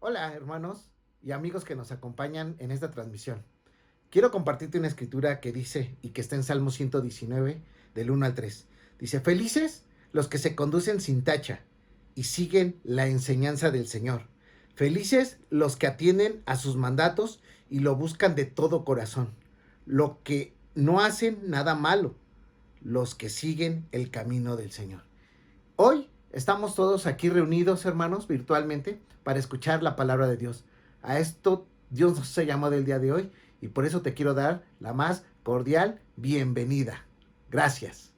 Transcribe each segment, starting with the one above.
Hola hermanos y amigos que nos acompañan en esta transmisión. Quiero compartirte una escritura que dice y que está en Salmo 119 del 1 al 3. Dice, felices los que se conducen sin tacha y siguen la enseñanza del Señor. Felices los que atienden a sus mandatos y lo buscan de todo corazón. Lo que no hacen nada malo, los que siguen el camino del Señor. Hoy estamos todos aquí reunidos, hermanos, virtualmente, para escuchar la palabra de Dios. A esto Dios nos ha llamado el día de hoy y por eso te quiero dar la más cordial bienvenida. Gracias.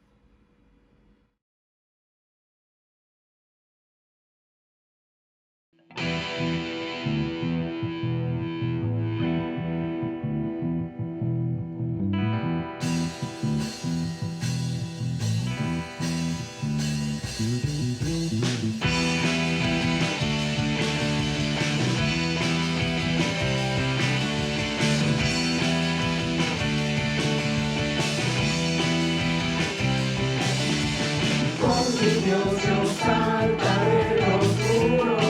Con mi Dios yo saltaré los muros,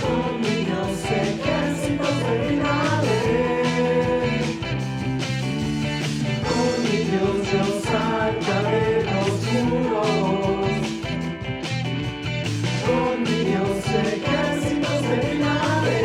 con mi Dios ejércitos derribaré, con mi Dios yo saltaré los muros, con mi Dios ejércitos derribaré.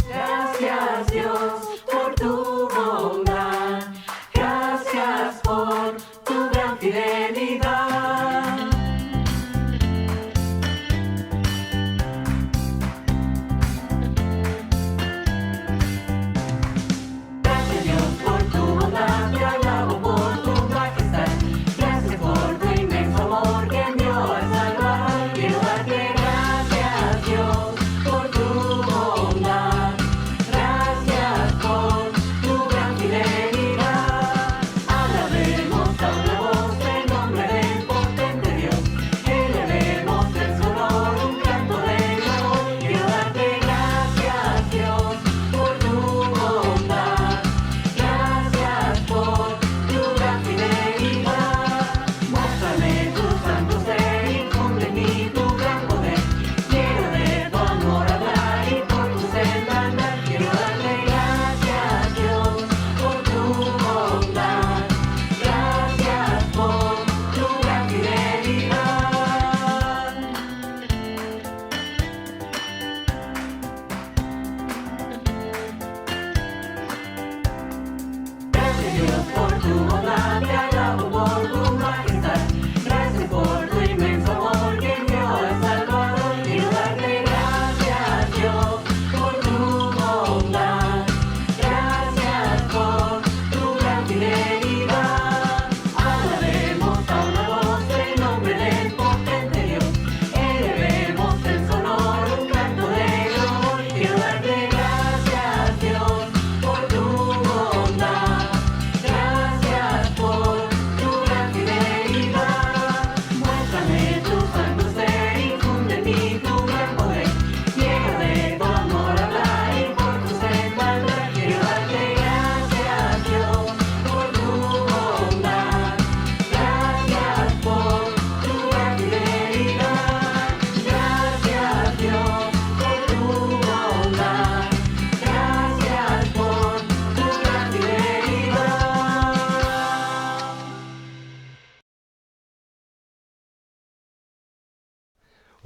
Gracias Dios por tu bondad, gracias por tu gran fidelidad. Gracias Dios por tu bondad, te alabo por tu majestad. Gracias por tu inmenso amor que envió a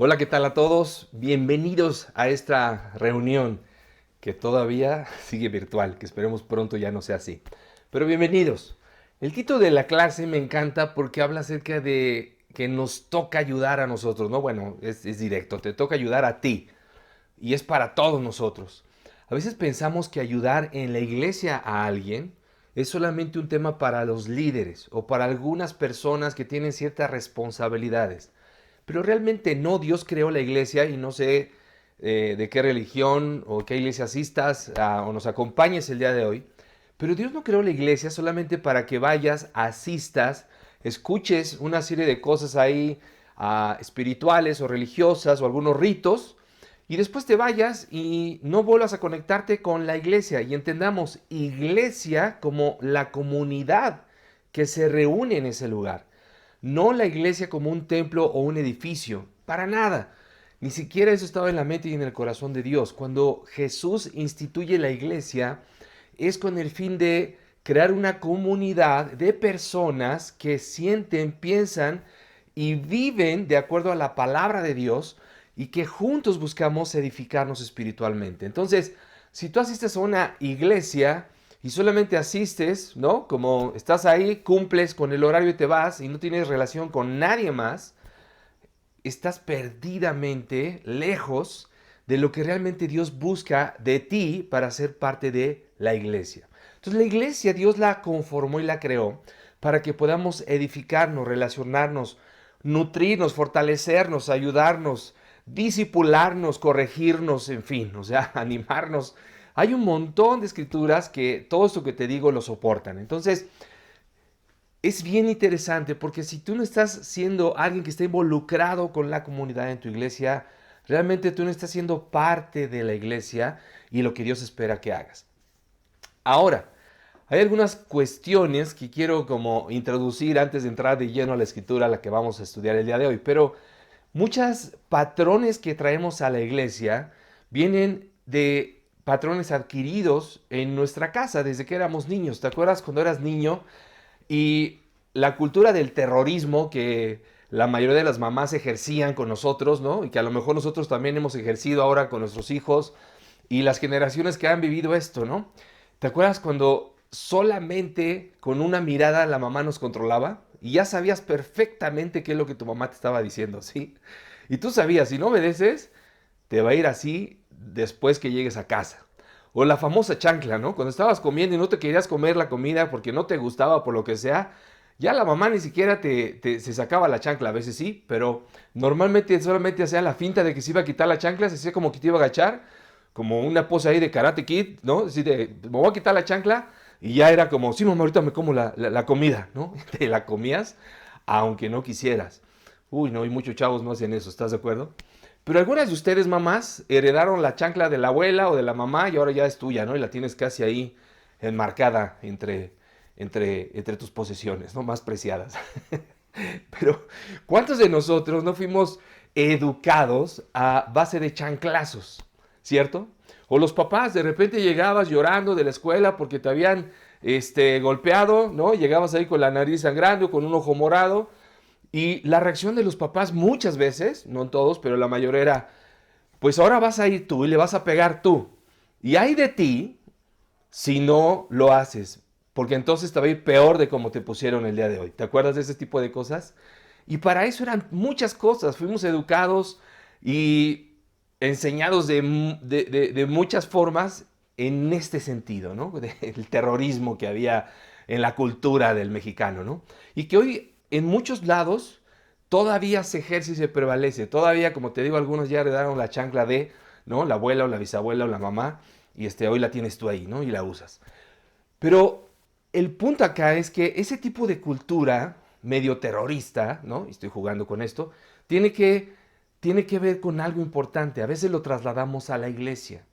Hola, ¿qué tal a todos? Bienvenidos a esta reunión que todavía sigue virtual, que esperemos pronto ya no sea así. Pero bienvenidos. El título de la clase me encanta porque habla acerca de que nos toca ayudar a nosotros, ¿no? Bueno, es directo, te toca ayudar a ti y es para todos nosotros. A veces pensamos que ayudar en la iglesia a alguien es solamente un tema para los líderes o para algunas personas que tienen ciertas responsabilidades. Pero realmente no, Dios creó la iglesia y no sé de qué religión o qué iglesia asistas o nos acompañes el día de hoy. Pero Dios no creó la iglesia solamente para que vayas, asistas, escuches una serie de cosas ahí espirituales o religiosas o algunos ritos y después te vayas y no vuelvas a conectarte con la iglesia. Y entendamos iglesia como la comunidad que se reúne en ese lugar. No la iglesia como un templo o un edificio, para nada. Ni siquiera eso estaba en la mente y en el corazón de Dios. Cuando Jesús instituye la iglesia, es con el fin de crear una comunidad de personas que sienten, piensan y viven de acuerdo a la palabra de Dios y que juntos buscamos edificarnos espiritualmente. Entonces, si tú asistes a una iglesia y solamente asistes, ¿no? Como estás ahí, cumples con el horario y te vas y no tienes relación con nadie más, estás perdidamente lejos de lo que realmente Dios busca de ti para ser parte de la iglesia. Entonces la iglesia Dios la conformó y la creó para que podamos edificarnos, relacionarnos, nutrirnos, fortalecernos, ayudarnos, disipularnos, corregirnos, en fin, o sea, animarnos. Hay un montón de escrituras que todo esto que te digo lo soportan. Entonces, es bien interesante porque si tú no estás siendo alguien que está involucrado con la comunidad en tu iglesia, realmente tú no estás siendo parte de la iglesia y lo que Dios espera que hagas. Ahora, hay algunas cuestiones que quiero como introducir antes de entrar de lleno a la escritura a la que vamos a estudiar el día de hoy, pero muchos patrones que traemos a la iglesia vienen de patrones adquiridos en nuestra casa desde que éramos niños. ¿Te acuerdas cuando eras niño? Y la cultura del terrorismo que la mayoría de las mamás ejercían con nosotros, ¿no? Y que a lo mejor nosotros también hemos ejercido ahora con nuestros hijos y las generaciones que han vivido esto, ¿no? ¿Te acuerdas cuando solamente con una mirada la mamá nos controlaba? Y ya sabías perfectamente qué es lo que tu mamá te estaba diciendo, ¿sí? Y tú sabías, si no obedeces, te va a ir así después que llegues a casa. O la famosa chancla, ¿no? Cuando estabas comiendo y no te querías comer la comida porque no te gustaba por lo que sea, ya la mamá ni siquiera se sacaba la chancla, a veces sí, pero normalmente solamente hacía la finta de que se iba a quitar la chancla, se hacía como que te iba a agachar, como una pose ahí de Karate Kid, ¿no? Así de, me voy a quitar la chancla y ya era como, sí, mamá, ahorita me como la comida, ¿no? Te la comías aunque no quisieras. Uy, no, y muchos chavos no hacen eso, ¿estás de acuerdo? Pero algunas de ustedes, mamás, heredaron la chancla de la abuela o de la mamá y ahora ya es tuya, ¿no? Y la tienes casi ahí enmarcada entre tus posesiones, ¿no? Más preciadas. Pero, ¿cuántos de nosotros no fuimos educados a base de chanclazos? ¿Cierto? O los papás, de repente llegabas llorando de la escuela porque te habían golpeado, ¿no? Llegabas ahí con la nariz sangrando, con un ojo morado. Y la reacción de los papás muchas veces, no en todos, pero la mayoría era, pues ahora vas a ir tú y le vas a pegar tú. Y hay de ti si no lo haces, porque entonces te va a ir peor de como te pusieron el día de hoy. ¿Te acuerdas de ese tipo de cosas? Y para eso eran muchas cosas. Fuimos educados y enseñados de muchas formas en este sentido, ¿no? El terrorismo que había en la cultura del mexicano, ¿no? Y que hoy en muchos lados todavía se ejerce y se prevalece. Todavía, como te digo, algunos ya heredaron la chancla de, ¿no? La abuela o la bisabuela o la mamá y hoy la tienes tú ahí, ¿no? Y la usas. Pero el punto acá es que ese tipo de cultura medio terrorista, ¿no? Y estoy jugando con esto, tiene que, tiene que ver con algo importante. A veces lo trasladamos a la iglesia.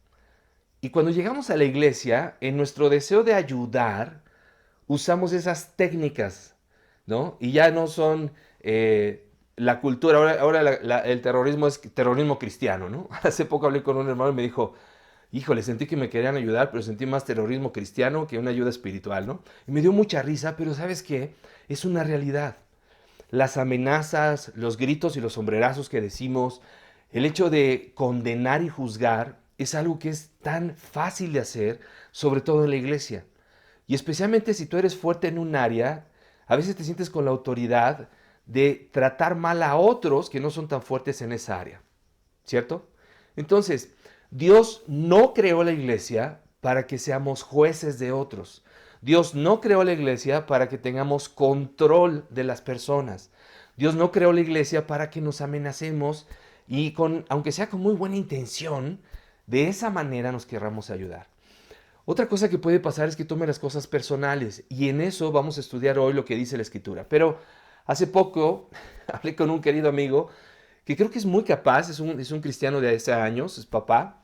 Y cuando llegamos a la iglesia, en nuestro deseo de ayudar, usamos esas técnicas, ¿no? Y ya no son la cultura, ahora el terrorismo es terrorismo cristiano, ¿no? Hace poco hablé con un hermano y me dijo, híjole, sentí que me querían ayudar, pero sentí más terrorismo cristiano que una ayuda espiritual, ¿no? Y me dio mucha risa, pero ¿sabes qué? Es una realidad. las amenazas, los gritos y los sombrerazos que decimos, el hecho de condenar y juzgar es algo que es tan fácil de hacer, sobre todo en la iglesia. Y especialmente si tú eres fuerte en un área, a veces te sientes con la autoridad de tratar mal a otros que no son tan fuertes en esa área, ¿cierto? Entonces, Dios no creó la iglesia para que seamos jueces de otros. Dios no creó la iglesia para que tengamos control de las personas. Dios no creó la iglesia para que nos amenacemos y aunque sea con muy buena intención, de esa manera nos querramos ayudar. Otra cosa que puede pasar es que tome las cosas personales y en eso vamos a estudiar hoy lo que dice la Escritura. Pero hace poco hablé con un querido amigo que creo que es muy capaz, es un cristiano de hace años, es papá,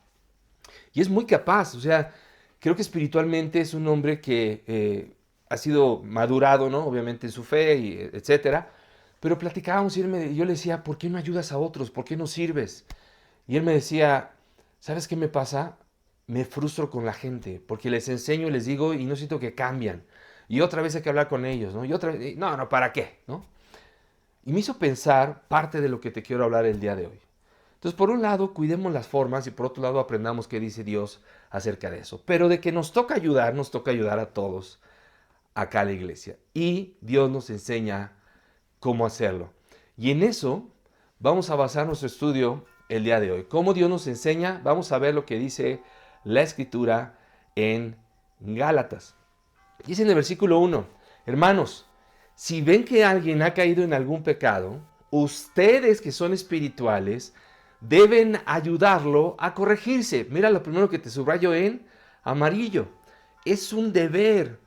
y es muy capaz, o sea, creo que espiritualmente es un hombre que ha sido madurado, ¿no? Obviamente en su fe, y etcétera. Pero platicábamos y yo le decía, ¿por qué no ayudas a otros? ¿Por qué no sirves? Y él me decía, ¿sabes qué me pasa? Me frustro con la gente, porque les enseño y les digo y no siento que cambian. Y otra vez hay que hablar con ellos, ¿no? Y otra vez, no, ¿para qué? ¿No? Y me hizo pensar parte de lo que te quiero hablar el día de hoy. Entonces, por un lado, cuidemos las formas y por otro lado, aprendamos qué dice Dios acerca de eso. Pero de que nos toca ayudar a todos acá a la iglesia. Y Dios nos enseña cómo hacerlo. Y en eso vamos a basar nuestro estudio el día de hoy. ¿Cómo Dios nos enseña? Vamos a ver lo que dice la Escritura en Gálatas. Dice en el versículo 1, hermanos, si ven que alguien ha caído en algún pecado, ustedes que son espirituales deben ayudarlo a corregirse. Mira lo primero que te subrayo en amarillo. Es un deber.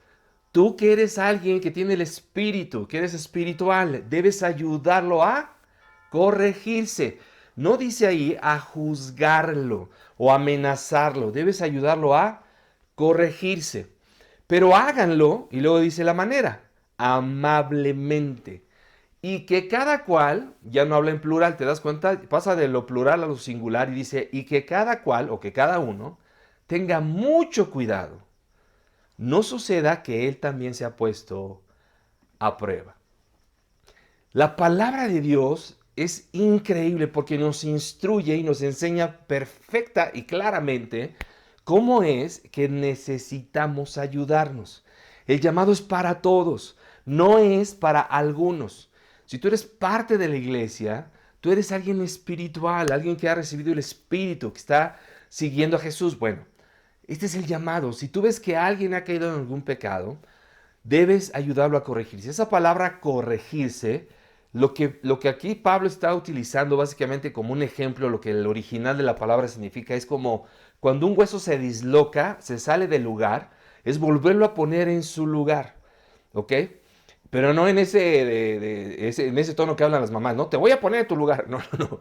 Tú que eres alguien que tiene el espíritu, que eres espiritual, debes ayudarlo a corregirse. No dice ahí a juzgarlo o amenazarlo. Debes ayudarlo a corregirse. Pero háganlo, y luego dice la manera, amablemente. Y que cada cual, ya no habla en plural, ¿te das cuenta? Pasa de lo plural a lo singular y dice, y que cada cual o que cada uno tenga mucho cuidado. No suceda que él también se ha puesto a prueba. La palabra de Dios es increíble porque nos instruye y nos enseña perfecta y claramente cómo es que necesitamos ayudarnos. El llamado es para todos, no es para algunos. Si tú eres parte de la iglesia, tú eres alguien espiritual, alguien que ha recibido el Espíritu, que está siguiendo a Jesús. Bueno, este es el llamado. Si tú ves que alguien ha caído en algún pecado, debes ayudarlo a corregirse. Esa palabra corregirse, lo que aquí Pablo está utilizando básicamente como un ejemplo, lo que el original de la palabra significa, es como cuando un hueso se disloca, se sale del lugar, es volverlo a poner en su lugar, ¿ok? Pero no en ese tono que hablan las mamás, ¿no? Te voy a poner en tu lugar. No, no, no.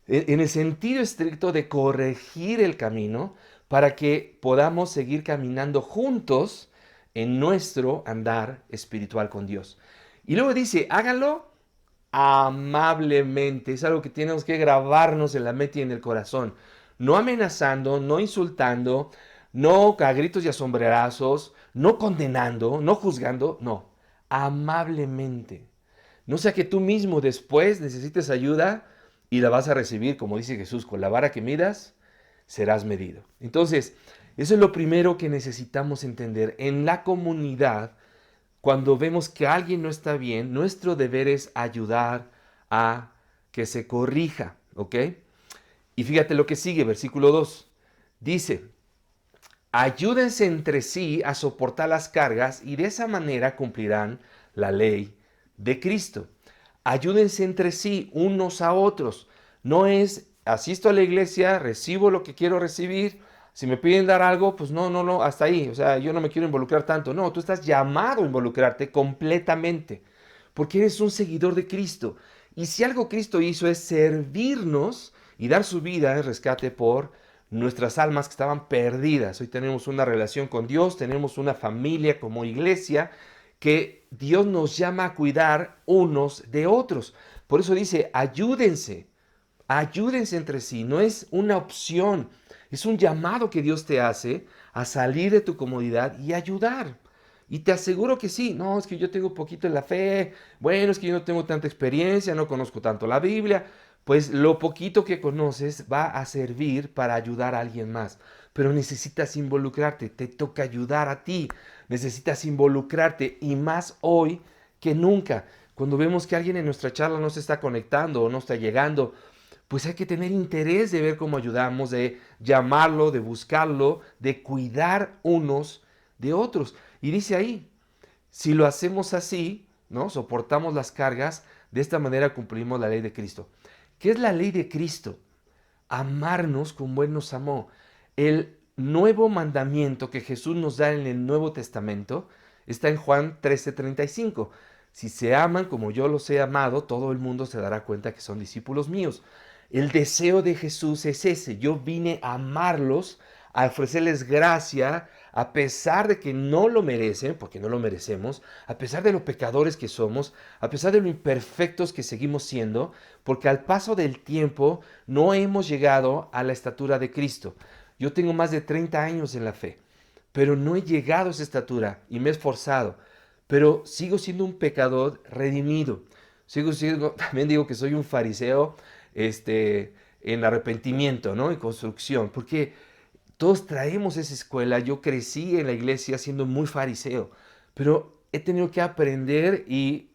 En el sentido estricto de corregir el camino para que podamos seguir caminando juntos en nuestro andar espiritual con Dios. Y luego dice, háganlo amablemente. Es algo que tenemos que grabarnos en la mente y en el corazón. No amenazando, no insultando, no a gritos y a sombrerazos, no condenando, no juzgando, no. Amablemente. No sea que tú mismo después necesites ayuda y la vas a recibir, como dice Jesús, con la vara que midas, serás medido. Entonces, eso es lo primero que necesitamos entender. En la comunidad, cuando vemos que alguien no está bien, nuestro deber es ayudar a que se corrija, ¿ok? Y fíjate lo que sigue, versículo 2. Dice, ayúdense entre sí a soportar las cargas y de esa manera cumplirán la ley de Cristo. Ayúdense entre sí, unos a otros. No es, asisto a la iglesia, recibo lo que quiero recibir. Si me piden dar algo, pues no, hasta ahí. O sea, yo no me quiero involucrar tanto. No, tú estás llamado a involucrarte completamente. Porque eres un seguidor de Cristo. Y si algo Cristo hizo es servirnos y dar su vida en rescate por nuestras almas que estaban perdidas. Hoy tenemos una relación con Dios, tenemos una familia como iglesia que Dios nos llama a cuidar unos de otros. Por eso dice, ayúdense entre sí. No es una opción, es un llamado que Dios te hace a salir de tu comodidad y ayudar. Y te aseguro que sí. No, es que yo tengo poquito en la fe. Bueno, es que yo no tengo tanta experiencia, no conozco tanto la Biblia. Pues lo poquito que conoces va a servir para ayudar a alguien más. Pero necesitas involucrarte, te toca ayudar a ti. Necesitas involucrarte y más hoy que nunca. Cuando vemos que alguien en nuestra charla no se está conectando o no está llegando, pues hay que tener interés de ver cómo ayudamos, de llamarlo, de buscarlo, de cuidar unos de otros. Y dice ahí, si lo hacemos así, ¿no? Soportamos las cargas, de esta manera cumplimos la ley de Cristo. ¿Qué es la ley de Cristo? Amarnos como Él nos amó. El nuevo mandamiento que Jesús nos da en el Nuevo Testamento está en Juan 13:35. Si se aman como yo los he amado, todo el mundo se dará cuenta que son discípulos míos. El deseo de Jesús es ese. Yo vine a amarlos, a ofrecerles gracia, a pesar de que no lo merecen, porque no lo merecemos, a pesar de lo pecadores que somos, a pesar de lo imperfectos que seguimos siendo, porque al paso del tiempo no hemos llegado a la estatura de Cristo. Yo tengo más de 30 años en la fe, pero no he llegado a esa estatura y me he esforzado, pero sigo siendo un pecador redimido. Sigo siendo, también digo que soy un fariseo, en arrepentimiento, ¿no? En construcción, porque todos traemos esa escuela. Yo crecí en la iglesia siendo muy fariseo, pero he tenido que aprender y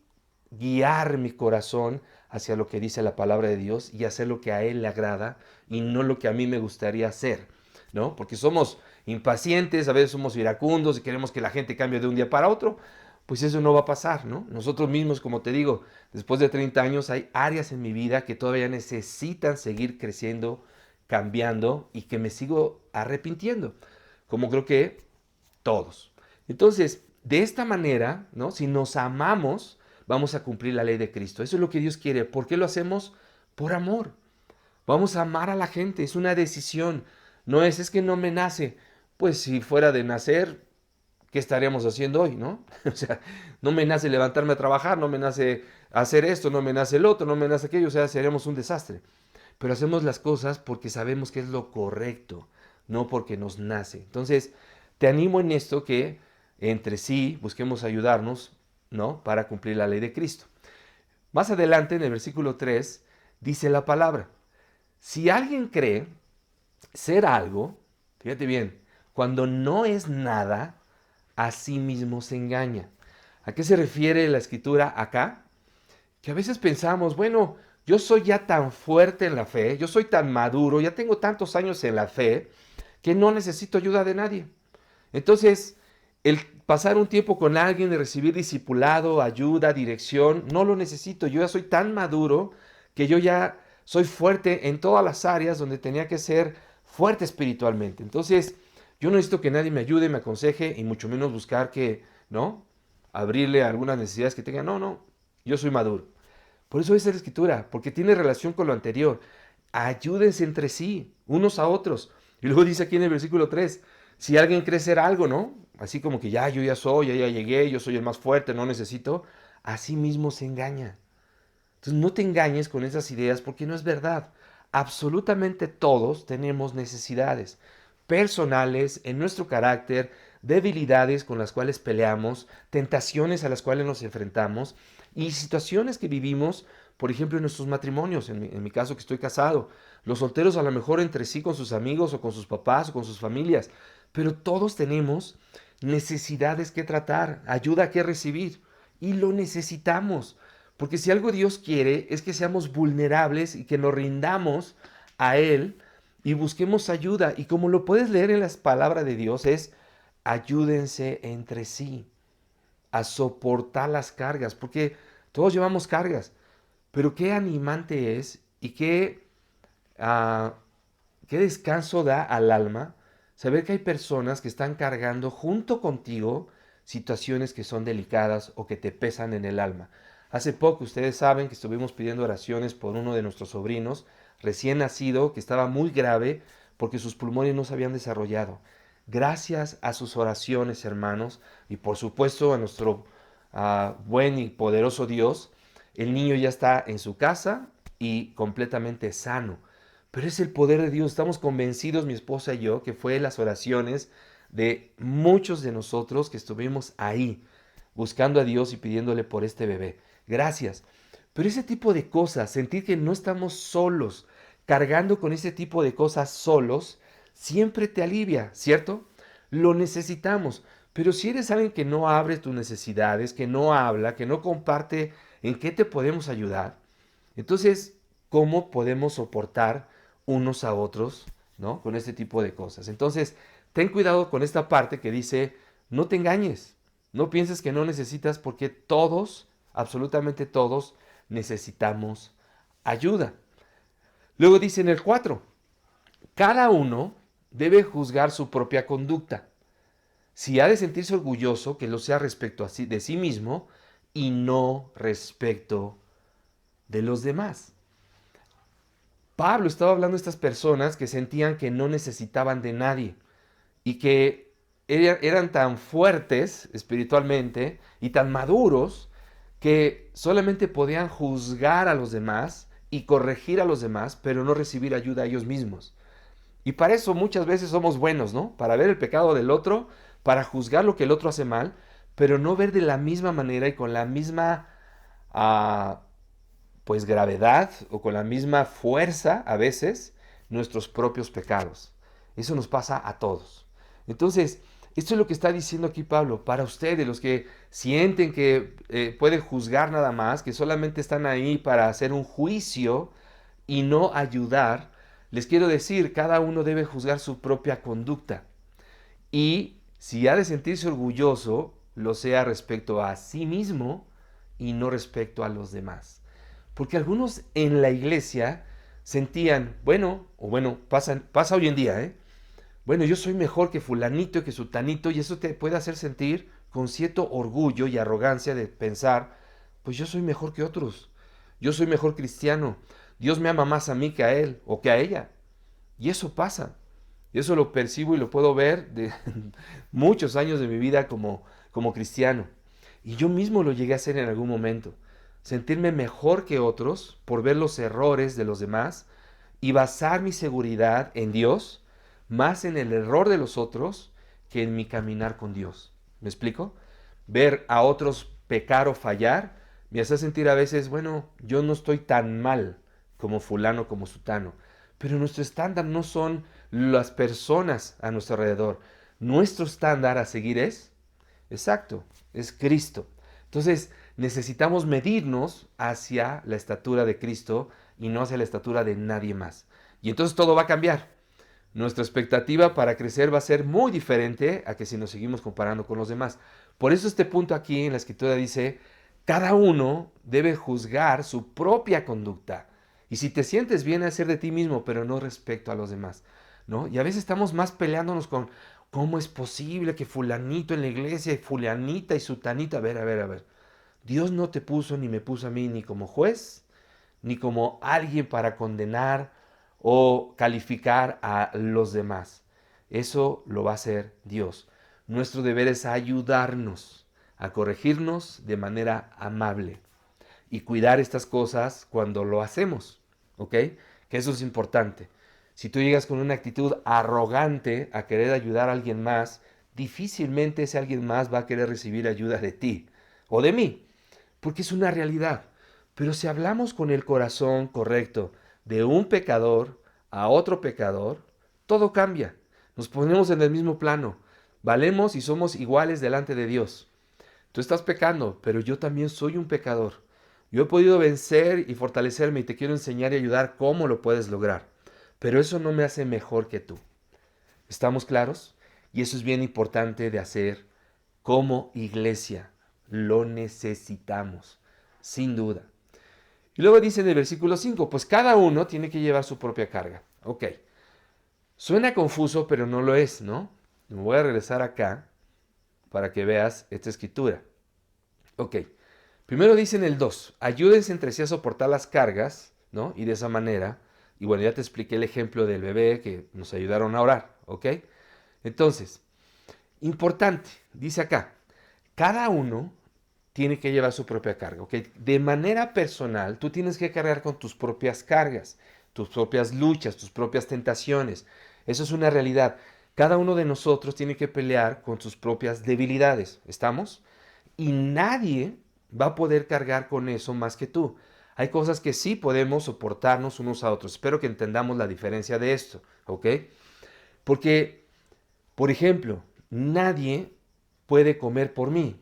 guiar mi corazón hacia lo que dice la palabra de Dios y hacer lo que a Él le agrada y no lo que a mí me gustaría hacer, ¿no? Porque somos impacientes, a veces somos iracundos y queremos que la gente cambie de un día para otro. Pues eso no va a pasar, ¿no? Nosotros mismos, como te digo, después de 30 años hay áreas en mi vida que todavía necesitan seguir creciendo, cambiando y que me sigo arrepintiendo, como creo que todos. Entonces, de esta manera, ¿no? Si nos amamos, vamos a cumplir la ley de Cristo. Eso es lo que Dios quiere. ¿Por qué lo hacemos? Por amor. Vamos a amar a la gente, es una decisión. No es que no me nace. Pues si fuera de nacer, ¿qué estaríamos haciendo hoy, no? O sea, no me nace levantarme a trabajar, no me nace hacer esto, no me nace el otro, no me nace aquello, o sea, seríamos un desastre. Pero hacemos las cosas porque sabemos que es lo correcto, no porque nos nace. Entonces, te animo en esto que entre sí busquemos ayudarnos, ¿no? Para cumplir la ley de Cristo. Más adelante, en el versículo 3, dice la palabra, si alguien cree ser algo, fíjate bien, cuando no es nada, a sí mismo se engaña. ¿A qué se refiere la escritura acá? Que a veces pensamos, bueno, yo soy ya tan fuerte en la fe, yo soy tan maduro, ya tengo tantos años en la fe, que no necesito ayuda de nadie. Entonces, el pasar un tiempo con alguien, de recibir discipulado, ayuda, dirección, no lo necesito. Yo ya soy tan maduro que yo ya soy fuerte en todas las áreas donde tenía que ser fuerte espiritualmente. Entonces, yo no necesito que nadie me ayude, me aconseje y mucho menos buscar que, ¿no? Abrirle algunas necesidades que tenga. No, no, yo soy maduro. Por eso es la escritura, porque tiene relación con lo anterior. Ayúdense entre sí, unos a otros. Y luego dice aquí en el versículo 3, si alguien cree ser algo, ¿no? Así como que ya, yo ya soy, ya llegué, yo soy el más fuerte, no necesito. Así mismo se engaña. Entonces no te engañes con esas ideas porque no es verdad. Absolutamente todos tenemos necesidades personales en nuestro carácter, debilidades con las cuales peleamos, tentaciones a las cuales nos enfrentamos y situaciones que vivimos, por ejemplo, en nuestros matrimonios, en mi caso que estoy casado, los solteros a lo mejor entre sí con sus amigos o con sus papás o con sus familias, pero todos tenemos necesidades que tratar, ayuda que recibir y lo necesitamos. Porque si algo Dios quiere es que seamos vulnerables y que nos rindamos a Él y busquemos ayuda. Y como lo puedes leer en las palabras de Dios, es ayúdense entre sí a soportar las cargas, porque todos llevamos cargas. Pero qué animante es y ah, qué descanso da al alma saber que hay personas que están cargando junto contigo situaciones que son delicadas o que te pesan en el alma. Hace poco ustedes saben que estuvimos pidiendo oraciones por uno de nuestros sobrinos recién nacido que estaba muy grave porque sus pulmones no se habían desarrollado. Gracias a sus oraciones, hermanos, y por supuesto a nuestro buen y poderoso Dios, el niño ya está en su casa y completamente sano. Pero es el poder de Dios. Estamos convencidos, mi esposa y yo, que fue las oraciones de muchos de nosotros que estuvimos ahí, buscando a Dios y pidiéndole por este bebé. Gracias. Pero ese tipo de cosas, sentir que no estamos solos, cargando con ese tipo de cosas solos, siempre te alivia, ¿cierto? Lo necesitamos. Pero si eres alguien que no abre tus necesidades, que no habla, que no comparte en qué te podemos ayudar, entonces, ¿cómo podemos soportar unos a otros, ¿no? Con este tipo de cosas. Entonces, ten cuidado con esta parte que dice, no te engañes, no pienses que no necesitas porque todos, absolutamente todos, necesitamos ayuda. Luego dice en el 4, cada uno debe juzgar su propia conducta. Si ha de sentirse orgulloso, que lo sea respecto de sí mismo y no respecto de los demás. Pablo estaba hablando de estas personas que sentían que no necesitaban de nadie y que eran tan fuertes espiritualmente y tan maduros que solamente podían juzgar a los demás y corregir a los demás, pero no recibir ayuda a ellos mismos. Y para eso muchas veces somos buenos, ¿no? Para ver el pecado del otro, para juzgar lo que el otro hace mal, pero no ver de la misma manera y con la misma pues gravedad o con la misma fuerza a veces nuestros propios pecados. Eso nos pasa a todos. Entonces, esto es lo que está diciendo aquí Pablo, para ustedes, los que sienten que pueden juzgar nada más, que solamente están ahí para hacer un juicio y no ayudar, les quiero decir, cada uno debe juzgar su propia conducta. Y si ha de sentirse orgulloso, lo sea respecto a sí mismo y no respecto a los demás. Porque algunos en la iglesia sentían, pasa hoy en día, ¿eh? Bueno, yo soy mejor que fulanito y que sutanito, y eso te puede hacer sentir con cierto orgullo y arrogancia de pensar, pues yo soy mejor que otros, yo soy mejor cristiano, Dios me ama más a mí que a él o que a ella. Y eso pasa, y eso lo percibo y lo puedo ver de muchos años de mi vida como cristiano. Y yo mismo lo llegué a hacer en algún momento. Sentirme mejor que otros por ver los errores de los demás y basar mi seguridad en Dios más en el error de los otros que en mi caminar con Dios. ¿Me explico? Ver a otros pecar o fallar me hace sentir a veces, bueno, yo no estoy tan mal como fulano, como sutano. Pero nuestro estándar no son las personas a nuestro alrededor. Nuestro estándar a seguir exacto, es Cristo. Entonces, necesitamos medirnos hacia la estatura de Cristo y no hacia la estatura de nadie más. Y entonces todo va a cambiar. Nuestra expectativa para crecer va a ser muy diferente a que si nos seguimos comparando con los demás. Por eso este punto aquí en la escritura dice, cada uno debe juzgar su propia conducta. Y si te sientes bien, hacer de ti mismo, pero no respecto a los demás, ¿no? Y a veces estamos más peleándonos con cómo es posible que fulanito en la iglesia, y fulanita y sutanita, a ver. Dios no te puso ni me puso a mí ni como juez, ni como alguien para condenar o calificar a los demás. Eso lo va a hacer Dios. Nuestro deber es ayudarnos a corregirnos de manera amable y cuidar estas cosas cuando lo hacemos, ¿ok? Que eso es importante. Si tú llegas con una actitud arrogante a querer ayudar a alguien más, difícilmente ese alguien más va a querer recibir ayuda de ti o de mí, porque es una realidad. Pero si hablamos con el corazón correcto de un pecador a otro pecador, todo cambia. Nos ponemos en el mismo plano. Valemos y somos iguales delante de Dios. Tú estás pecando, pero yo también soy un pecador. Yo he podido vencer y fortalecerme y te quiero enseñar y ayudar cómo lo puedes lograr. Pero eso no me hace mejor que tú. ¿Estamos claros? Y eso es bien importante de hacer como iglesia. Lo necesitamos, sin duda. Y luego dice en el versículo 5, pues cada uno tiene que llevar su propia carga. Ok, suena confuso, pero no lo es, ¿no? Me voy a regresar acá para que veas esta escritura. Ok, primero dice en el 2, ayúdense entre sí a soportar las cargas, ¿no? Y de esa manera, y bueno, ya te expliqué el ejemplo del bebé que nos ayudaron a orar, ¿ok? Entonces, importante, dice acá, cada uno tiene que llevar su propia carga, ¿ok? De manera personal, tú tienes que cargar con tus propias cargas, tus propias luchas, tus propias tentaciones. Eso es una realidad. Cada uno de nosotros tiene que pelear con sus propias debilidades, ¿estamos? Y nadie va a poder cargar con eso más que tú. Hay cosas que sí podemos soportarnos unos a otros. Espero que entendamos la diferencia de esto, ¿ok? Porque, por ejemplo, nadie puede comer por mí.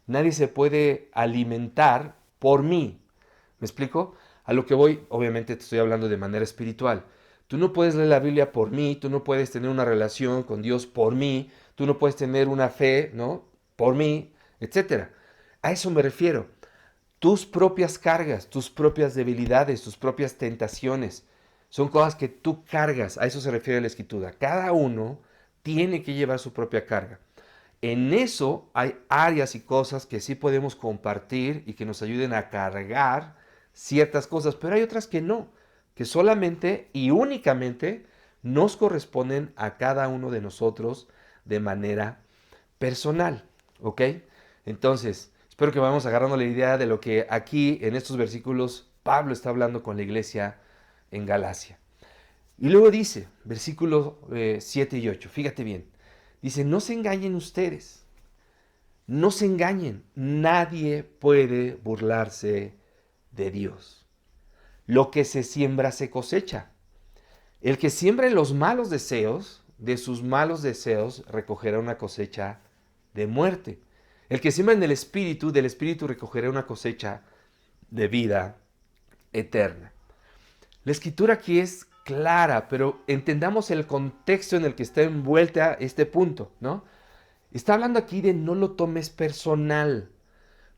Nadie se puede alimentar por mí. ¿Me explico? A lo que voy, obviamente te estoy hablando de manera espiritual. Tú no puedes leer la Biblia por mí, tú no puedes tener una relación con Dios por mí, tú no puedes tener una fe, ¿no? Por mí, etcétera. A eso me refiero. Tus propias cargas, tus propias debilidades, tus propias tentaciones, son cosas que tú cargas. A eso se refiere la Escritura. Cada uno tiene que llevar su propia carga. En eso hay áreas y cosas que sí podemos compartir y que nos ayuden a cargar ciertas cosas, pero hay otras que no, que solamente y únicamente nos corresponden a cada uno de nosotros de manera personal, ¿ok? Entonces, espero que vayamos agarrando la idea de lo que aquí en estos versículos Pablo está hablando con la iglesia en Galacia. Y luego dice, versículos 7 y 8, fíjate bien, dice, no se engañen ustedes, no se engañen, nadie puede burlarse de Dios. Lo que se siembra se cosecha. El que siembra en los malos deseos, de sus malos deseos recogerá una cosecha de muerte. El que siembra en el Espíritu, del Espíritu recogerá una cosecha de vida eterna. La escritura aquí es clara, pero entendamos el contexto en el que está envuelta este punto, ¿no? Está hablando aquí de no lo tomes personal.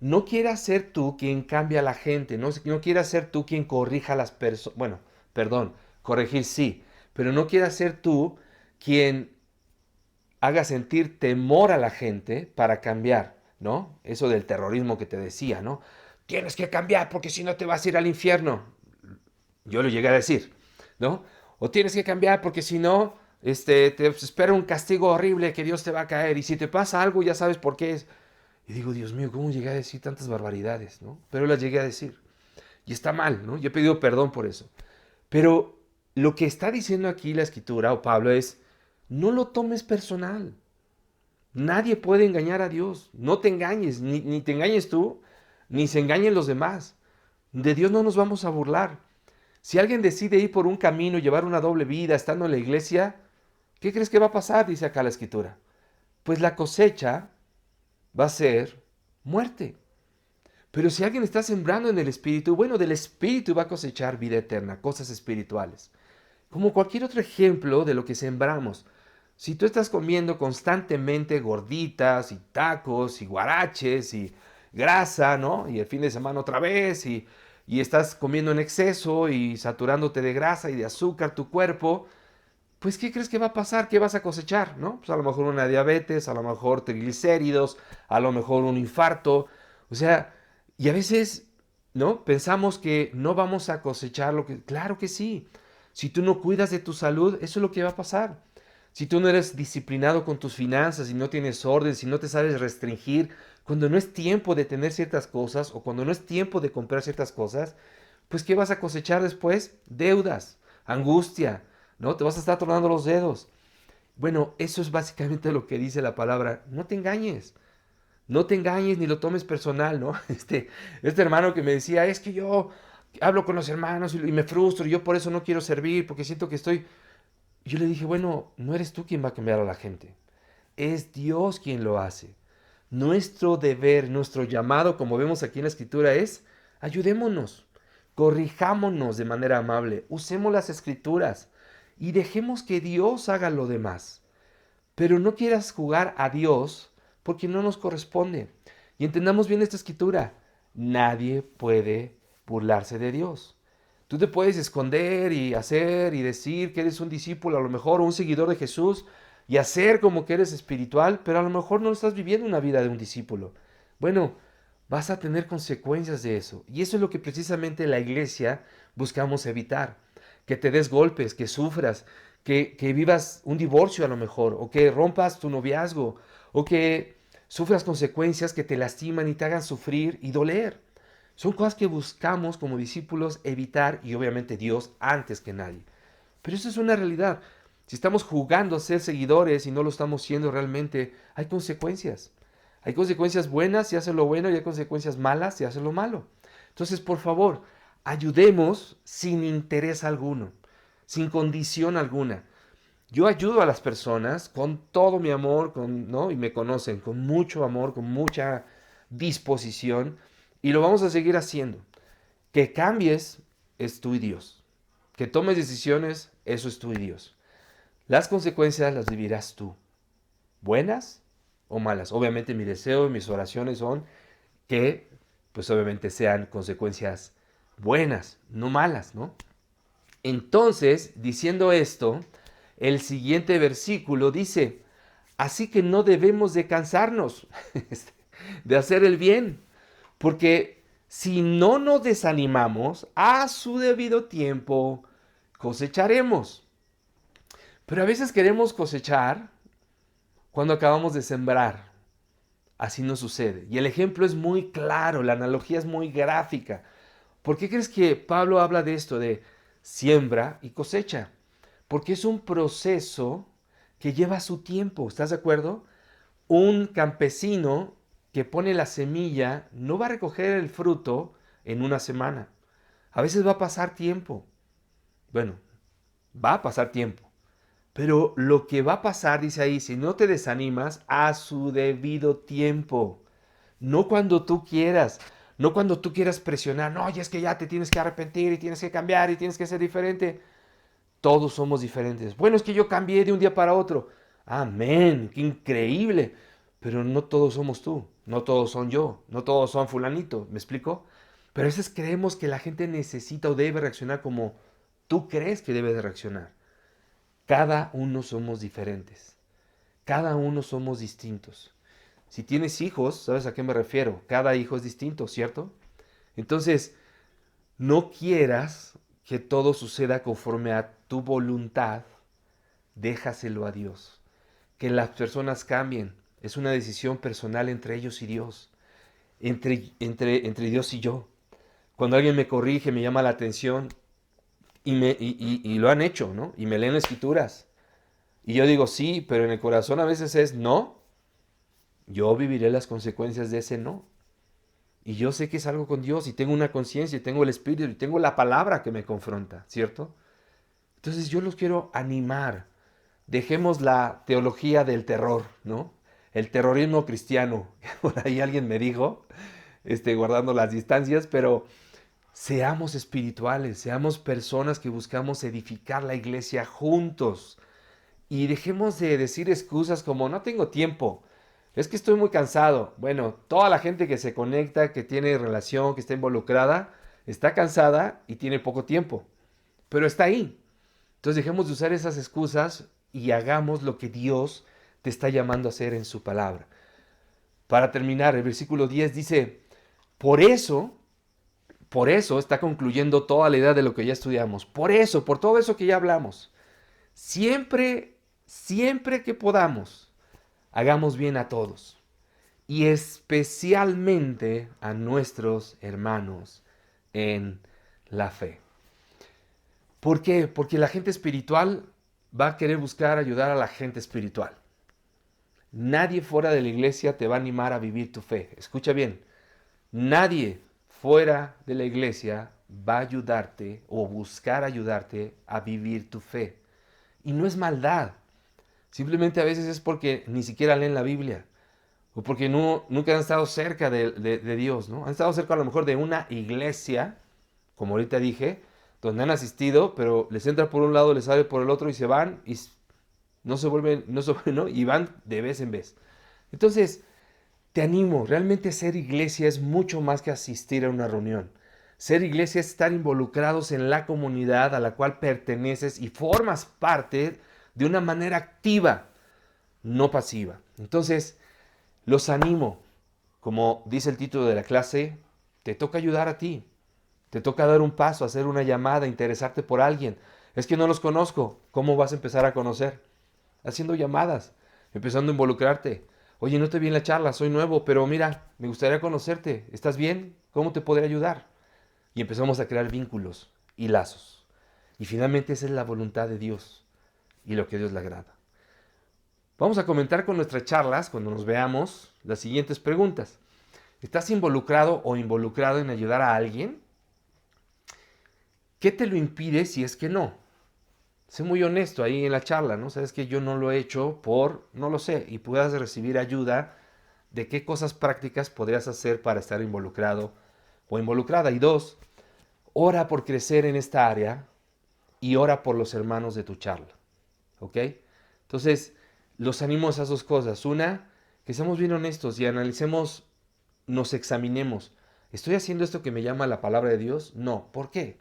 No quieras ser tú quien cambia a la gente, no quieras ser tú quien corrija a las personas. Bueno, perdón, corregir sí, pero no quieras ser tú quien haga sentir temor a la gente para cambiar, ¿no? Eso del terrorismo que te decía, ¿no? Tienes que cambiar porque si no te vas a ir al infierno. Yo lo llegué a decir, ¿no? O tienes que cambiar porque si no, te espera un castigo horrible que Dios te va a caer. Y si te pasa algo, ya sabes por qué es. Y digo, Dios mío, ¿cómo llegué a decir tantas barbaridades, ¿no? Pero las llegué a decir. Y está mal, ¿no? Yo he pedido perdón por eso. Pero lo que está diciendo aquí la escritura o Pablo es, no lo tomes personal. Nadie puede engañar a Dios. No te engañes, ni te engañes tú, ni se engañen los demás. De Dios no nos vamos a burlar. Si alguien decide ir por un camino y llevar una doble vida estando en la iglesia, ¿qué crees que va a pasar? Dice acá la escritura. Pues la cosecha va a ser muerte. Pero si alguien está sembrando en el Espíritu, bueno, del Espíritu va a cosechar vida eterna, cosas espirituales. Como cualquier otro ejemplo de lo que sembramos. Si tú estás comiendo constantemente gorditas y tacos y guaraches y grasa, ¿no? Y el fin de semana otra vez y estás comiendo en exceso y saturándote de grasa y de azúcar tu cuerpo, pues ¿qué crees que va a pasar? ¿Qué vas a cosechar? ¿No? Pues a lo mejor una diabetes, a lo mejor triglicéridos, a lo mejor un infarto. O sea, y a veces, ¿no? Pensamos que no vamos a cosechar lo que... Claro que sí. Si tú no cuidas de tu salud, eso es lo que va a pasar. Si tú no eres disciplinado con tus finanzas, si no tienes orden, si no te sabes restringir, cuando no es tiempo de tener ciertas cosas o cuando no es tiempo de comprar ciertas cosas, pues ¿qué vas a cosechar después? Deudas, angustia, ¿no? Te vas a estar tornando los dedos. Bueno, eso es básicamente lo que dice la palabra. No te engañes. No te engañes ni lo tomes personal, ¿no? Este hermano que me decía, es que yo hablo con los hermanos y me frustro, y yo por eso no quiero servir, porque siento que estoy... Yo le dije, bueno, no eres tú quien va a cambiar a la gente. Es Dios quien lo hace. Nuestro deber, nuestro llamado, como vemos aquí en la escritura, es ayudémonos, corrijámonos de manera amable, usemos las escrituras y dejemos que Dios haga lo demás. Pero no quieras jugar a Dios porque no nos corresponde. Y entendamos bien esta escritura. Nadie puede burlarse de Dios. Tú te puedes esconder y hacer y decir que eres un discípulo, a lo mejor un seguidor de Jesús, y hacer como que eres espiritual, pero a lo mejor no estás viviendo una vida de un discípulo. Bueno, vas a tener consecuencias de eso. Y eso es lo que precisamente la iglesia buscamos evitar. Que te des golpes, que sufras, que vivas un divorcio a lo mejor, o que rompas tu noviazgo, o que sufras consecuencias que te lastiman y te hagan sufrir y doler. Son cosas que buscamos como discípulos evitar y obviamente Dios antes que nadie. Pero eso es una realidad. Si estamos jugando a ser seguidores y no lo estamos siendo realmente, hay consecuencias. Hay consecuencias buenas si haces lo bueno y hay consecuencias malas si haces lo malo. Entonces, por favor, ayudemos sin interés alguno, sin condición alguna. Yo ayudo a las personas con todo mi amor, ¿no? Y me conocen, con mucho amor, con mucha disposición, y lo vamos a seguir haciendo. Que cambies es tú y Dios. Que tomes decisiones, eso es tú y Dios. Las consecuencias las vivirás tú, buenas o malas. Obviamente mi deseo y mis oraciones son que, pues obviamente sean consecuencias buenas, no malas, ¿no? Entonces, diciendo esto, el siguiente versículo dice, así que no debemos de cansarnos de hacer el bien, porque si no nos desanimamos, a su debido tiempo cosecharemos. Pero a veces queremos cosechar cuando acabamos de sembrar. Así no sucede. Y el ejemplo es muy claro, la analogía es muy gráfica. ¿Por qué crees que Pablo habla de esto, de siembra y cosecha? Porque es un proceso que lleva su tiempo, ¿estás de acuerdo? Un campesino que pone la semilla no va a recoger el fruto en una semana. A veces va a pasar tiempo. Bueno, va a pasar tiempo. Pero lo que va a pasar, dice ahí, si no te desanimas, a su debido tiempo. No cuando tú quieras. No cuando tú quieras presionar. No, y es que ya te tienes que arrepentir y tienes que cambiar y tienes que ser diferente. Todos somos diferentes. Bueno, es que yo cambié de un día para otro. Amén, qué increíble. Pero no todos somos tú. No todos son yo. No todos son fulanito. ¿Me explico? Pero a veces creemos que la gente necesita o debe reaccionar como tú crees que debe de reaccionar. Cada uno somos diferentes. Cada uno somos distintos. Si tienes hijos, ¿sabes a qué me refiero? Cada hijo es distinto, ¿cierto? Entonces, no quieras que todo suceda conforme a tu voluntad. Déjaselo a Dios. Que las personas cambien. Es una decisión personal entre ellos y Dios. Entre Dios y yo. Cuando alguien me corrige, me llama la atención, y lo han hecho, ¿no? Y me leen escrituras. Y yo digo, sí, pero en el corazón a veces es no. Yo viviré las consecuencias de ese no. Y yo sé que es algo con Dios y tengo una conciencia y tengo el Espíritu y tengo la palabra que me confronta, ¿cierto? Entonces yo los quiero animar. Dejemos la teología del terror, ¿no? El terrorismo cristiano. Por ahí alguien me dijo, guardando las distancias, pero seamos espirituales, seamos personas que buscamos edificar la iglesia juntos. Y dejemos de decir excusas como no tengo tiempo, es que estoy muy cansado. Bueno, toda la gente que se conecta, que tiene relación, que está involucrada, está cansada y tiene poco tiempo. Pero está ahí. Entonces dejemos de usar esas excusas y hagamos lo que Dios te está llamando a hacer en su palabra. Para terminar, el versículo 10 dice, por eso está concluyendo toda la idea de lo que ya estudiamos. Por eso, por todo eso que ya hablamos. Siempre que podamos, hagamos bien a todos. Y especialmente a nuestros hermanos en la fe. ¿Por qué? Porque la gente espiritual va a querer buscar ayudar a la gente espiritual. Nadie fuera de la iglesia te va a animar a vivir tu fe. Escucha bien. Nadie fuera de la iglesia va a ayudarte o buscar ayudarte a vivir tu fe. Y no es maldad. Simplemente a veces es porque ni siquiera leen la Biblia. O porque nunca han estado cerca de Dios, ¿no? Han estado cerca a lo mejor de una iglesia, como ahorita dije, donde han asistido, pero les entra por un lado, les sale por el otro y se van y no se vuelven, ¿no? Y van de vez en vez. Entonces, te animo, realmente ser iglesia es mucho más que asistir a una reunión. Ser iglesia es estar involucrados en la comunidad a la cual perteneces y formas parte de una manera activa, no pasiva. Entonces, los animo. Como dice el título de la clase, te toca ayudar a ti. Te toca dar un paso, hacer una llamada, interesarte por alguien. Es que no los conozco. ¿Cómo vas a empezar a conocer? Haciendo llamadas, empezando a involucrarte. Oye, no te vi en la charla, soy nuevo, pero mira, me gustaría conocerte. ¿Estás bien? ¿Cómo te podré ayudar? Y empezamos a crear vínculos y lazos. Y finalmente esa es la voluntad de Dios. y lo que a Dios le agrada. Vamos a comentar con nuestras charlas, cuando nos veamos, las siguientes preguntas. ¿Estás involucrado o involucrado en ayudar a alguien? ¿Qué te lo impide si es que no? Sé muy honesto ahí en la charla, ¿no? Sabes que yo no lo he hecho no lo sé, y puedas recibir ayuda de qué cosas prácticas podrías hacer para estar involucrado o involucrada. Y dos, ora por crecer en esta área y ora por los hermanos de tu charla, ¿ok? Entonces, los animo a esas dos cosas. Una, que seamos bien honestos y analicemos, nos examinemos. ¿Estoy haciendo esto que me llama la palabra de Dios? No. ¿Por qué?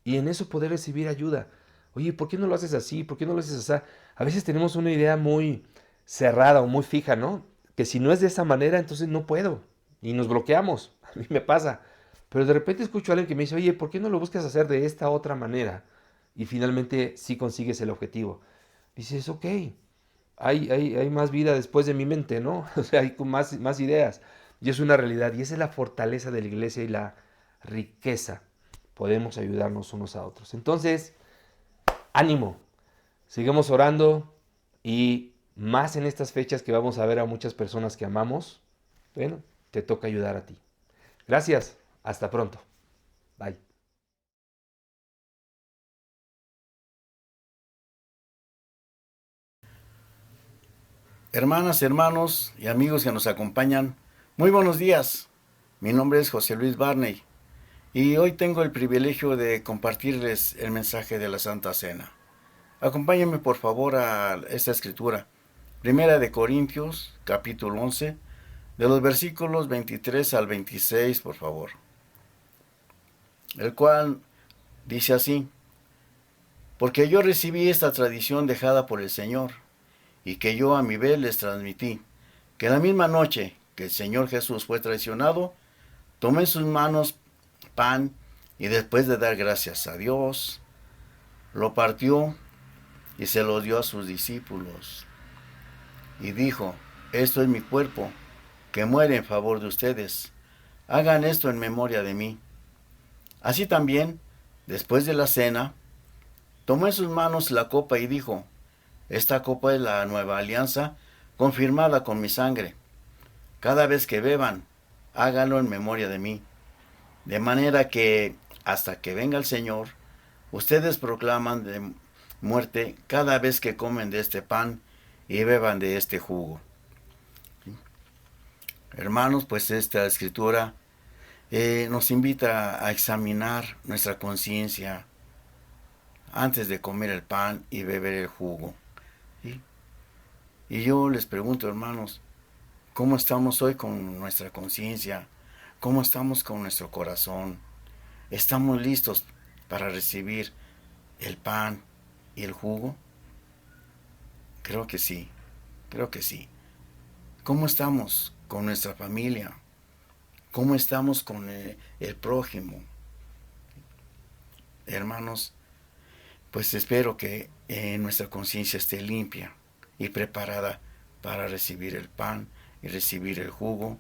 Y en eso poder recibir ayuda. Oye, ¿por qué no lo haces así? ¿Por qué no lo haces así? A veces tenemos una idea muy cerrada o muy fija, ¿no? Que si no es de esa manera, entonces no puedo. Y nos bloqueamos. A mí me pasa. Pero de repente escucho a alguien que me dice, oye, ¿por qué no lo buscas hacer de esta otra manera? Y finalmente sí consigues el objetivo. Dices, ok, hay más vida después de mi mente, ¿no? O sea, hay más ideas. Y es una realidad. Y esa es la fortaleza de la iglesia y la riqueza. Podemos ayudarnos unos a otros. Entonces, ánimo. Sigamos orando y más en estas fechas que vamos a ver a muchas personas que amamos. Bueno, te toca ayudar a ti. Gracias. Hasta pronto. Bye. Hermanas, hermanos y amigos que nos acompañan, muy buenos días. Mi nombre es José Luis Barney y hoy tengo el privilegio de compartirles el mensaje de la Santa Cena. Acompáñenme por favor a esta escritura, Primera de Corintios, capítulo 11, de los versículos 23 al 26, por favor. El cual dice así: porque yo recibí esta tradición dejada por el Señor, y que yo a mi vez les transmití, que la misma noche que el Señor Jesús fue traicionado, tomé en sus manos pan, y después de dar gracias a Dios, lo partió y se lo dio a sus discípulos. Y dijo: esto es mi cuerpo, que muere en favor de ustedes. Hagan esto en memoria de mí. Así también, después de la cena, tomó en sus manos la copa y dijo: esta copa es la nueva alianza, confirmada con mi sangre. Cada vez que beban, háganlo en memoria de mí. De manera que, hasta que venga el Señor, ustedes proclaman de muerte cada vez que comen de este pan y beban de este jugo. Hermanos, pues esta escritura nos invita a examinar nuestra conciencia antes de comer el pan y beber el jugo. ¿Sí? Y yo les pregunto, hermanos, ¿cómo estamos hoy con nuestra conciencia? ¿Cómo estamos con nuestro corazón? ¿Estamos listos para recibir el pan y el jugo? Creo que sí, creo que sí. ¿Cómo estamos con nuestra familia? ¿Cómo estamos con el prójimo? Hermanos, pues espero que nuestra conciencia esté limpia y preparada para recibir el pan y recibir el jugo,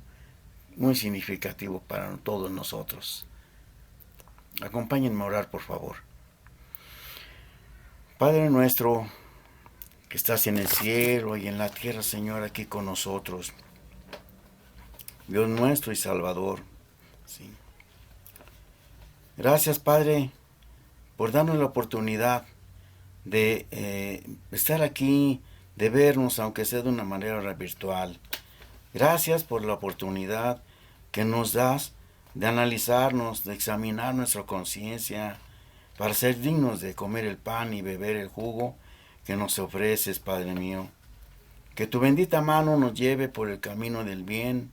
muy significativo para todos nosotros. Acompáñenme a orar, por favor. Padre nuestro, que estás en el cielo y en la tierra, Señor, aquí con nosotros, Dios nuestro y Salvador. Sí. Gracias, Padre, por darnos la oportunidad de estar aquí, de vernos, aunque sea de una manera virtual. Gracias por la oportunidad que nos das de analizarnos, de examinar nuestra conciencia, para ser dignos de comer el pan y beber el jugo que nos ofreces, Padre mío. Que tu bendita mano nos lleve por el camino del bien.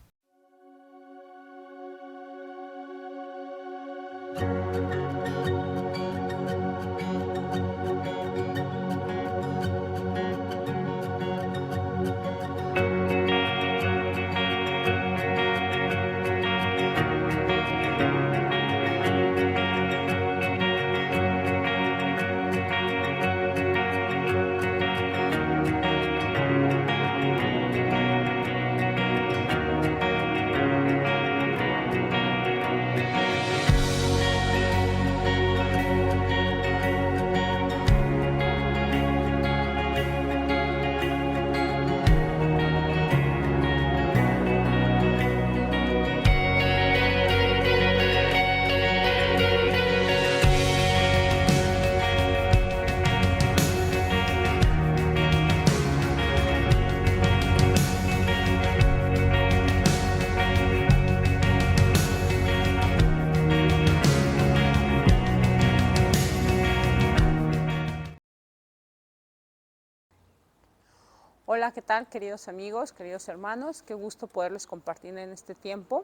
Hola, ¿qué tal, queridos amigos, queridos hermanos? Qué gusto poderles compartir en este tiempo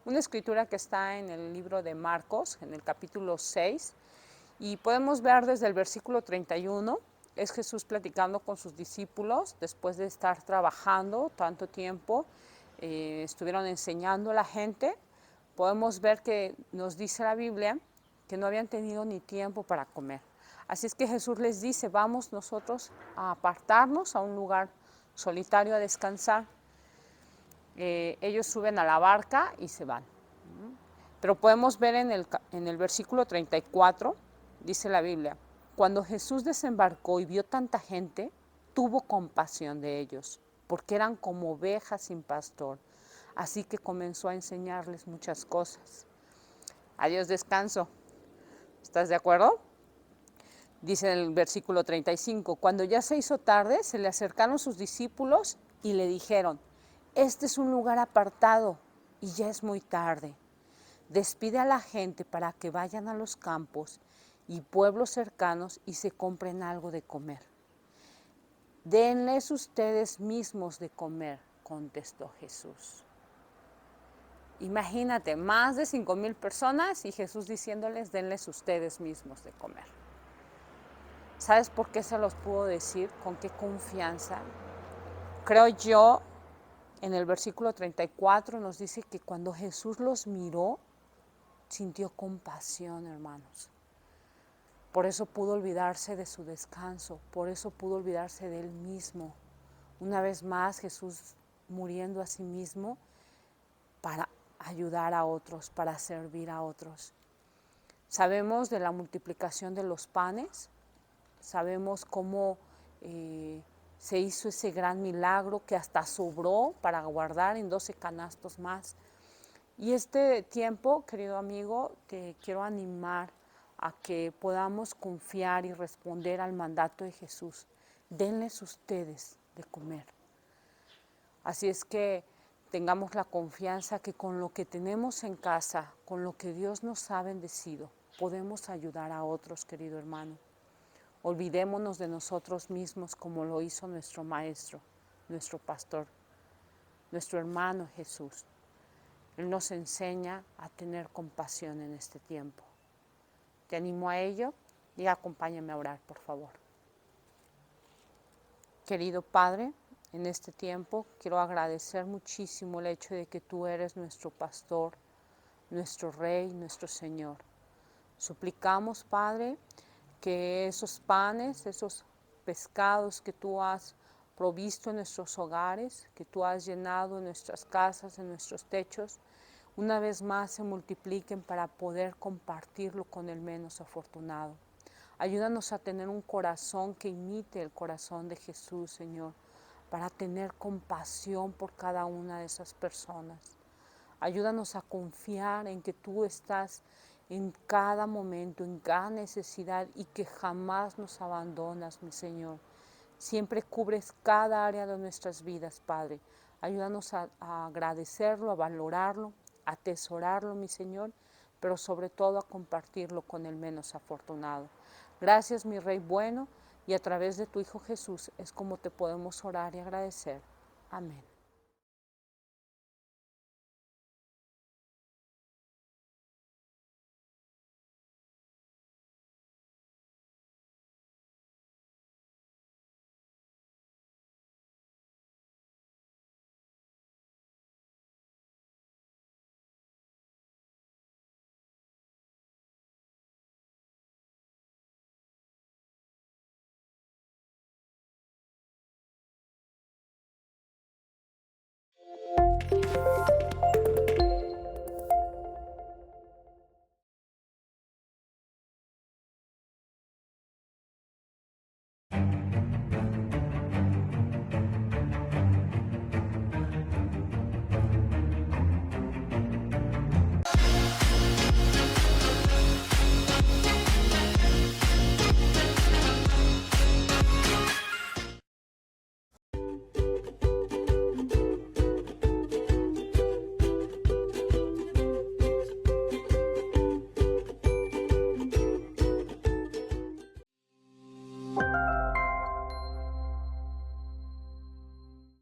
una escritura que está en el libro de Marcos, en el capítulo 6, y podemos ver desde el versículo 31, es Jesús platicando con sus discípulos después de estar trabajando tanto tiempo, estuvieron enseñando a la gente. Podemos ver que nos dice la Biblia que no habían tenido ni tiempo para comer. Así es que Jesús les dice, vamos nosotros a apartarnos a un lugar solitario a descansar. Ellos suben a la barca y se van. Pero podemos ver en el versículo 34, dice la Biblia, cuando Jesús desembarcó y vio tanta gente, tuvo compasión de ellos, porque eran como ovejas sin pastor. Así que comenzó a enseñarles muchas cosas. Adiós, descanso. ¿Estás de acuerdo? Dice en el versículo 35, cuando ya se hizo tarde, se le acercaron sus discípulos y le dijeron, este es un lugar apartado y ya es muy tarde. Despide a la gente para que vayan a los campos y pueblos cercanos y se compren algo de comer. Denles ustedes mismos de comer, contestó Jesús. Imagínate, más de 5,000 personas y Jesús diciéndoles, denles ustedes mismos de comer. ¿Sabes por qué se los puedo decir? ¿Con qué confianza? Creo yo, en el versículo 34 nos dice que cuando Jesús los miró, sintió compasión, hermanos. Por eso pudo olvidarse de su descanso, por eso pudo olvidarse de él mismo. Una vez más, Jesús muriendo a sí mismo para ayudar a otros, para servir a otros. Sabemos de la multiplicación de los panes, sabemos cómo se hizo ese gran milagro que hasta sobró para guardar en 12 canastos más. Y este tiempo, querido amigo, te quiero animar a que podamos confiar y responder al mandato de Jesús. Denles ustedes de comer. Así es que tengamos la confianza que con lo que tenemos en casa, con lo que Dios nos ha bendecido, podemos ayudar a otros, querido hermano. Olvidémonos de nosotros mismos como lo hizo nuestro Maestro, nuestro Pastor, nuestro hermano Jesús. Él nos enseña a tener compasión en este tiempo. Te animo a ello y acompáñame a orar, por favor. Querido Padre, en este tiempo quiero agradecer muchísimo el hecho de que tú eres nuestro Pastor, nuestro Rey, nuestro Señor. Suplicamos, Padre, que esos panes, esos pescados que tú has provisto en nuestros hogares, que tú has llenado en nuestras casas, en nuestros techos, una vez más se multipliquen para poder compartirlo con el menos afortunado. Ayúdanos a tener un corazón que imite el corazón de Jesús, Señor, para tener compasión por cada una de esas personas. Ayúdanos a confiar en que tú estás en cada momento, en cada necesidad y que jamás nos abandonas, mi Señor. Siempre cubres cada área de nuestras vidas, Padre. Ayúdanos a agradecerlo, a valorarlo, a atesorarlo, mi Señor, pero sobre todo a compartirlo con el menos afortunado. Gracias, mi Rey bueno, y a través de tu Hijo Jesús es como te podemos orar y agradecer. Amén.